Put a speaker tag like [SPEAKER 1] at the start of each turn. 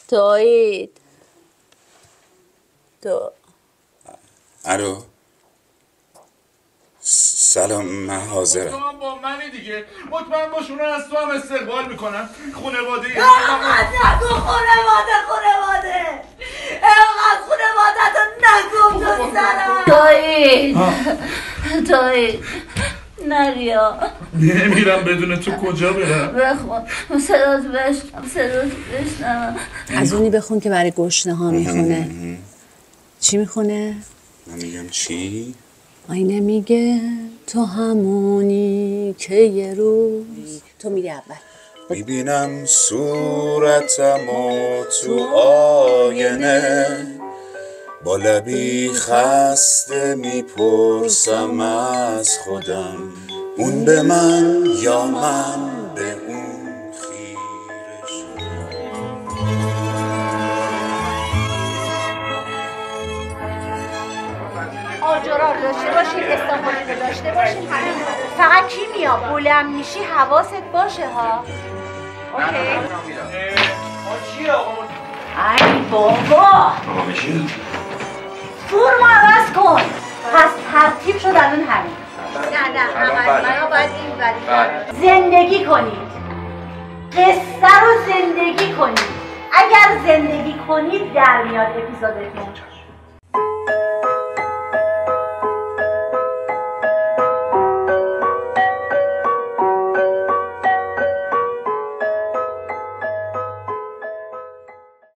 [SPEAKER 1] تویید تو
[SPEAKER 2] الو سلام من حاضرم.
[SPEAKER 3] تو هم با منی دیگه، مطمئن باش اونا از تو هم استقبال میکنن. خانواده
[SPEAKER 4] نگو خانواده اینقدر خانواده تو نگم تو سرم.
[SPEAKER 1] تویید نریا
[SPEAKER 3] نمیرم بدون تو کجا برم؟
[SPEAKER 1] بخون صدات بشنم از اونی بخون که برای گشنه ها میخونه. چی میخونه؟
[SPEAKER 2] من میگم چی؟
[SPEAKER 1] آینه میگه تو همونی که یه روز تو میری اول.
[SPEAKER 2] میبینم صورتمو تو آینه، با لبی خسته میپرسم از خودم، اون به من یا من به اون خیره شدم.
[SPEAKER 4] آجرار داشته باشین، استانبولی رو داشته باشین، همین فقط کیمیا بلند میشی حواست باشه ها. اوکی؟
[SPEAKER 3] چیه آقا؟
[SPEAKER 4] ای بابا
[SPEAKER 3] آقا بشین.
[SPEAKER 4] فرم عوض کن. پس ترتیب شد الان همین. نه اول باید این ولی زندگی کنید، قصه رو زندگی کنید. اگر زندگی کنید در میاد اپیزودتون.